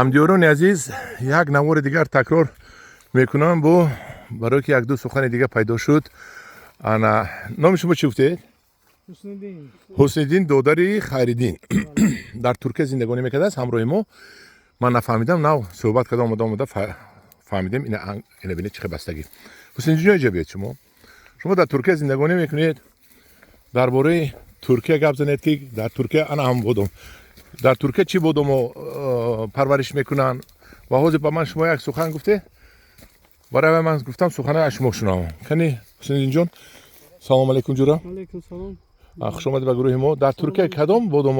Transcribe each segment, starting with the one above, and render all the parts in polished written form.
همدیاران عزیز یک نوار دیگر تکرار میکنم برای که یک دو سخن دیگه پیدا شد. انا نام شما چی گفتید؟ حسن الدین دوداری خیرالدین در ترکیه زندگانی میکرده است. همراه ما من نفهمیدم نه صحبت کردم آمده فهمیدم اینا ببینید چه بستگی. حسن الدین جا بیاد شما در ترکیه زندگانی میکنید. درباره ترکیه گپ زنید که در ترکیه انا هم بودم. در ترکیه چی بودم و پرورش میکنن و حاضر با من شما یک سخن گفته برای من گفتم سخن از شما شنوم. کنی حسین الدین جان سلام علیکم جورا. علیکم سلام. خوش آمدید به گروه ما. در ترکیه کدام بودم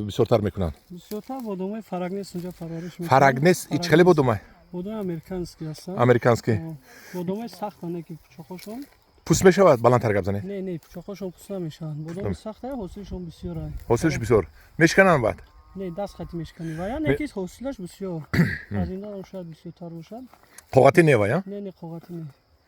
بسیارتر میکنن؟ بسیارتر بودم فرگنس اینجا پرورش میکنن. فرگنس ای چخلی بودم؟ بودم امریکانسکی هستن. امریکانسکی. بودم سخته که پوچخوشون پوست میشود بلندتر گپ زنید؟ نه پوچخوشون پوست نمیشن. بودم سخته حوصله‌شون بسیاره. حوصله‌اش بسیار. میشکنن بعد؟ نه دست خطی میشکنی و یا نکیس حوصله‌اش بسیار. از اینا رو شاید بسیارتر باشد. قوتی نیه یا؟ نه قوتی نه.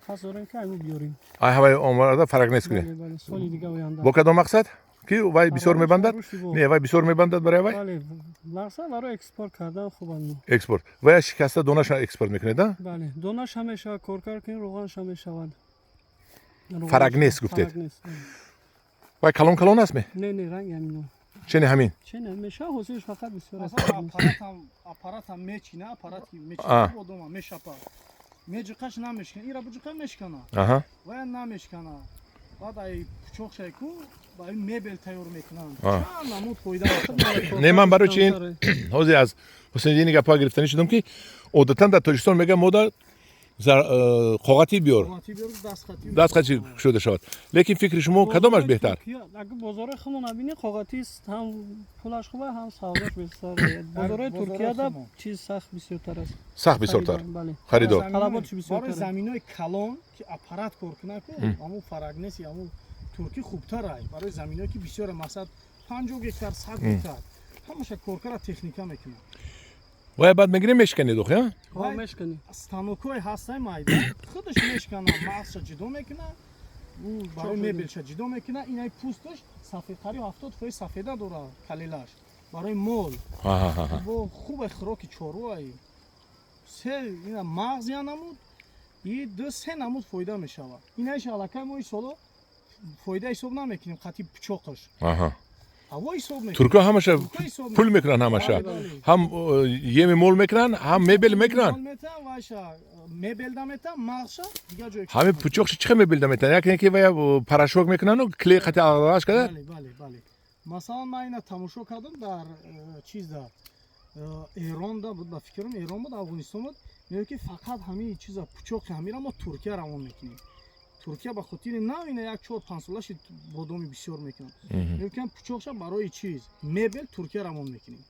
خاص داریم که اینو بیاریم. های آماده فرگنس کنید. بله سالی دیگه آینده. با کدام مقصد؟ کی وای بسیار میبندد؟ نه وای بسیار میبندد برای وای؟ بله مقصد برای اکسپورت کردن خوبه. اکسپورت. وای شکسته دونش اکسپورت میکنید؟ بله دونش همیشه کار کنید روغنش همیشه شود. فرگنس گفتید. وای کلون است می؟ نه رنگ همینو. چنین همین. چنین میشه حوصله‌اش فقط بسیار است. аппарат هم میچینه аппарати میچینه بودم میشپه میجقش نمیشکنه ایرا بجقه میشکنه و نمیشکنه بعد ای پوچوق شیکو با این میبل تیار میکنن چند نمود فایده نه من برای چی حوزه از حسین الدین گپا گرفتنی شدم که عادتا در تاجیکستان میگه مادر قوقتی بیار دست خطی شده شد لیکن فکر شما کدامش بهتر؟ اگه بازار خمون نبینی قوقتی است هم پولش خوبه هم سوداش بسیار بازار ترکیه دا چیز سخت بسیارتر است سخت بسیارتر خریدار طلباتش بسیارتر برای زمینای کلان که اپارات کار کنه که همون فرگنس همون ترکی خوبتر است برای زمینایی که بسیار مثلا 50 گکتار 100 گکتار همش کارکار تکنیکا میکنه وای بعد میگیریم میشکنید اوخه ها میشکنی станокой ҳастай майда худаш мешкана мағзша ҷудо мекуна барои мебелша ҷудо мекуна инай пӯсташ сафедтари 70% сафеда дора калелаш барои мол бо хубе хӯроки чорваи се ина мағз я намуд и ду се намуд фоида мешавад инайш аллакай мо соло фоида ҳисоб намекунем қати пучоқаш ترکا همش پول میکنن همش هم یه مول میکنن هم میبل میکنن همه پوچوکش چه میبل دمیتن یکی که ویا پراشوک میکنن و کلی خط آغاز کرده بله مثلا من اینا تماشا کردم در چیز در ایران دا بود با فکرم ایران بود افغانستان بود میگه که فقط همین چیزا پوچوک همین ما ترکیه روان میکنیم ترکیه با خاطر نوینه یک 4-5 سالش بادامی بسیار میکنن میگن پوچوقش برای چیز مبل ترکیه روان میکنیم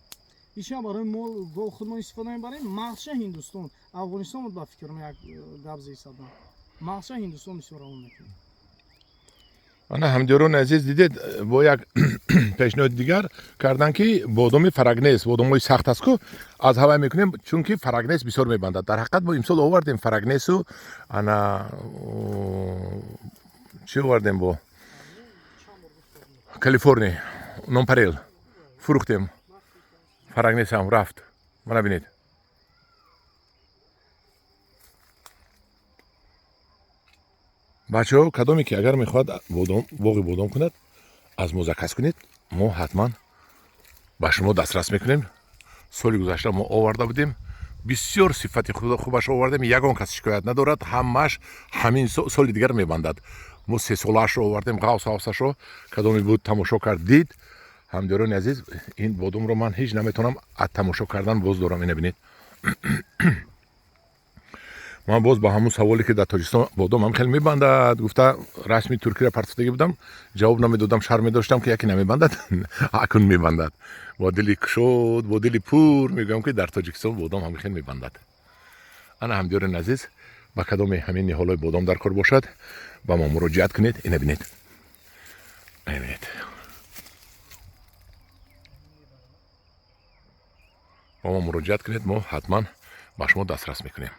ایشا برای مول گل خودمان استفاده میبریم مغزش هندوستان افغانستان بود با فکرم یک گبزی صدام مغزش هندوستان بسیار روان میکنیم انا همدیاران عزیز دیدید با یک پیشنهاد دیگر کردن که بادام فرگنس بادامای سخت است که از هوا میکنیم چون که فرگنس بسیار میبندد در حقیقت ما امسال آوردیم فرگنس و انا چی آوردیم با کالیفرنیا نونپریل فروختیم فرگنس هم رفت ما نبینید بچه ها کدامی که اگر میخواد باغ بادام کند از ما زکس کنید ما حتما به شما دسترس میکنیم سال گذشته ما آورده بودیم بسیار صفت خوبش آوردیم یگان کس شکایت ندارد همش همین سال دیگر میبندد ما 3 سالش رو آوردیم غوث هاوسش رو کدامی بود تماشا کردید همدیاران عزیز این بادام رو من هیچ نمیتونم از تماشا کردن باز دارم این ببینید من باز با همون سوالی که در تاجیکستان بادام هم خیلی میبندد گفته رسمی ترکی را پرسیده بودم جواب نمیدادم شرم داشتم که یکی نمیبندد اکنون میبندد با دلی کشود با دلی پور میگم که در تاجیکستان بادام هم خیلی میبندد انا همدیاران عزیز با کدام همین نهالای بادام در کار باشد با ما مراجعت کنید این ببینید با ما مراجعت کنید ما حتما با شما دسترس میکنیم